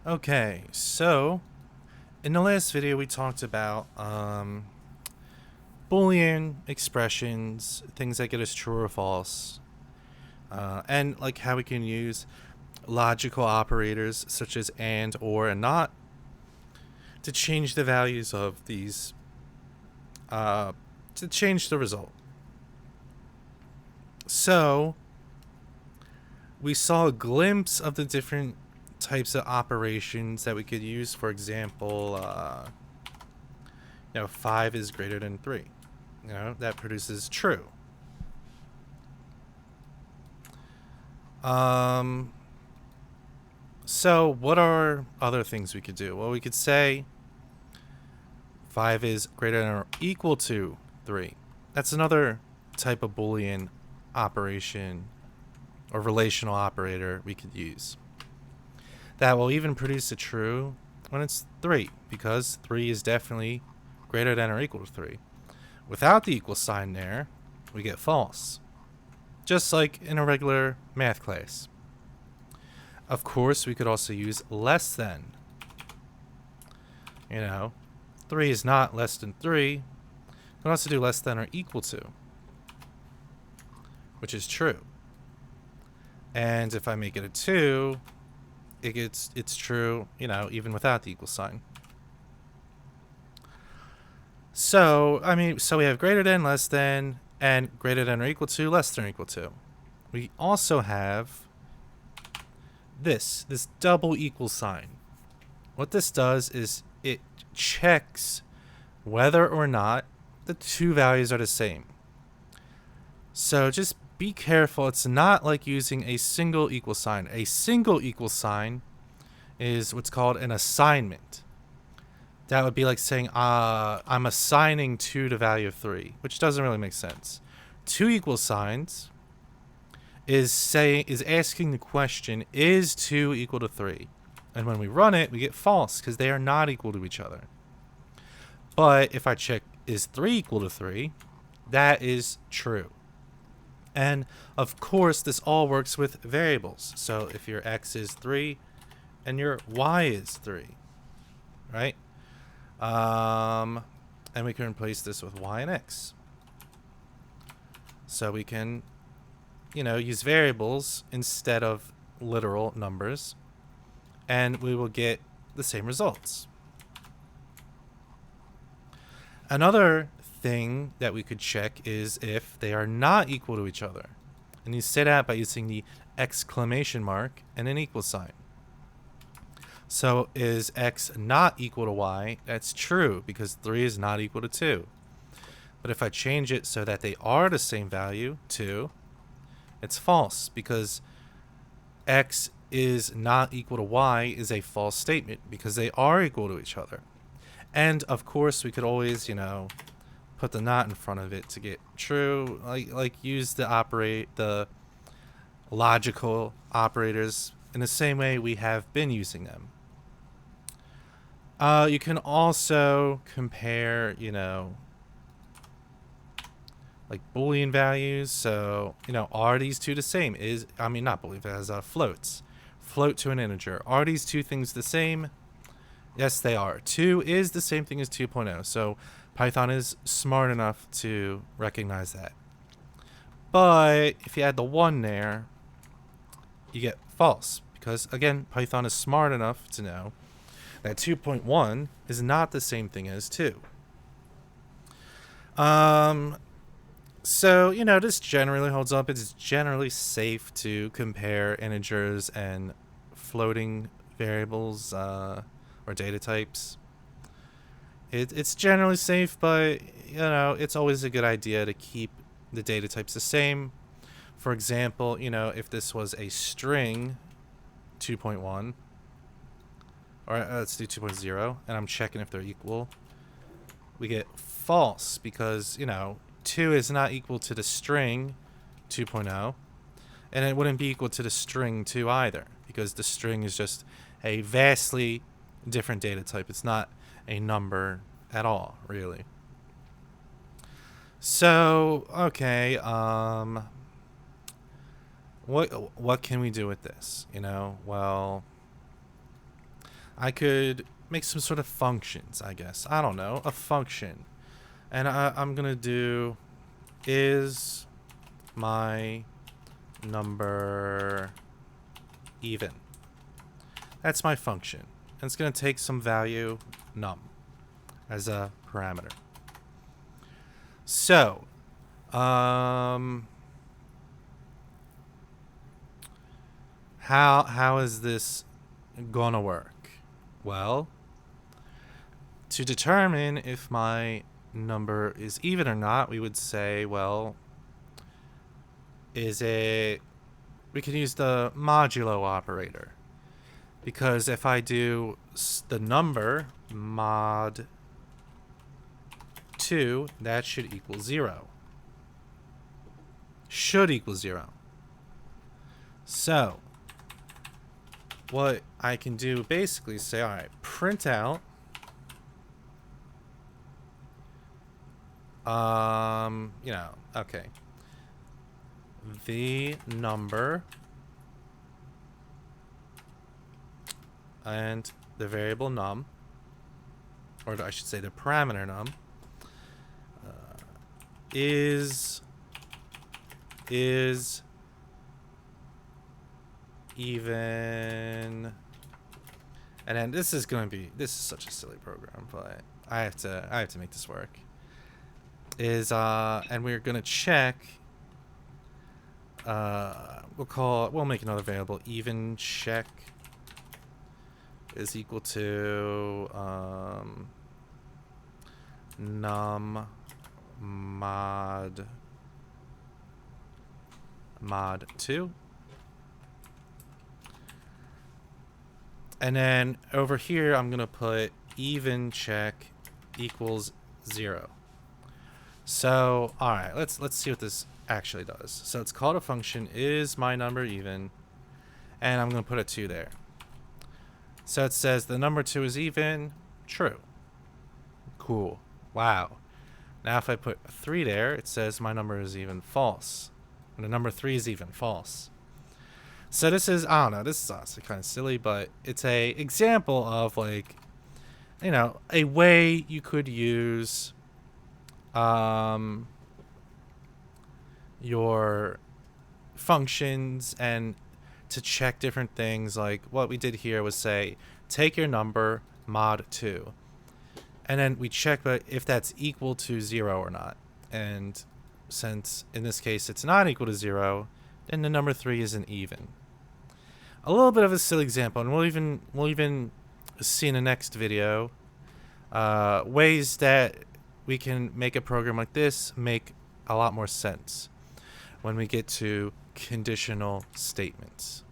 Okay, so in the last video we talked about Boolean expressions, things that get us true or false, and like how we can use logical operators such as and, or, and not to change the values of these, to change the result. So we saw a glimpse of the different types of operations that we could use. For example, 5 is greater than 3. That produces true. So what are other things we could do? Well, we could say 5 is greater than or equal to 3. That's another type of Boolean operation or relational operator we could use. That will even produce a true when it's 3, because 3 is definitely greater than or equal to 3. Without the equal sign there, we get false. Just like in a regular math class. Of course, we could also use less than. 3 is not less than 3. We can also do less than or equal to, which is true. And if I make it a 2, it's true, even without the equal sign. So we have greater than, less than, and greater than or equal to, less than or equal to. We also have this double equal sign. What this does is it checks whether or not the two values are the same. So just be careful. It's not like using a single equal sign. A single equal sign is what's called an assignment. That would be like saying, I'm assigning 2 to value of 3, which doesn't really make sense. Two equal signs is asking the question, is 2 equal to 3? And when we run it, we get false because they are not equal to each other. But if I check, is 3 equal to 3? That is true. And of course, this all works with variables. So if your x is 3 and your y is 3, right? And we can replace this with y and x. So we can, use variables instead of literal numbers, and we will get the same results. Another thing that we could check is if they are not equal to each other. And you say that by using the exclamation mark and an equal sign. So is x not equal to y? That's true because 3 is not equal to 2. But if I change it so that they are the same value, 2, it's false because x is not equal to y is a false statement because they are equal to each other. And of course, we could always, put the not in front of it to get true. Like use the logical operators in the same way we have been using them. You can also compare, like Boolean values. So, are these two the same? Not Boolean values, floats. Float to an integer. Are these two things the same? Yes, they are. 2 is the same thing as 2.0. So Python is smart enough to recognize that. But if you add the 1 there, you get false. Because, again, Python is smart enough to know that 2.1 is not the same thing as 2. So, this generally holds up. It's generally safe to compare integers and floating variables or data types. It's generally safe, but, it's always a good idea to keep the data types the same. For example, if this was a string 2.1, or let's do 2.0, and I'm checking if they're equal, we get false because, 2 is not equal to the string 2.0, and it wouldn't be equal to the string 2 either, because the string is just a vastly different data type. It's not a number at all, really. So, okay, what can we do with this? Well, I could make some sort of functions, I guess. I don't know, a function. And I'm going to do is my number even. That's my function. And it's going to take some value, num, as a parameter. So, how is this gonna work? Well, to determine if my number is even or not, we would say, well, is it... We can use the modulo operator. Because if I do the number mod 2, that should equal 0. Should equal 0. So, what I can do basically is say, alright, print out okay, the number and the variable num, or I should say the parameter num, is even, and then this is such a silly program, but I have to make this work. And we're gonna check. We'll make another variable, even check is equal to num mod 2. And then over here, I'm going to put even check equals 0. So, all right, let's see what this actually does. So it's called a function is my number even, and I'm going to put a 2 there. So it says the number 2 is even, true. Cool. Wow. Now if I put a 3 there, it says my number is even, false. And the number 3 is even, false. So this is, I don't know, this is honestly kind of silly, but it's a example of, like, you know, a way you could use your functions and to check different things. Like what we did here was say, take your number mod 2. And then we check if that's equal to 0 or not. And since in this case it's not equal to 0, then the number 3 isn't even. A little bit of a silly example, and we'll even see in the next video ways that we can make a program like this make a lot more sense when we get to conditional statements.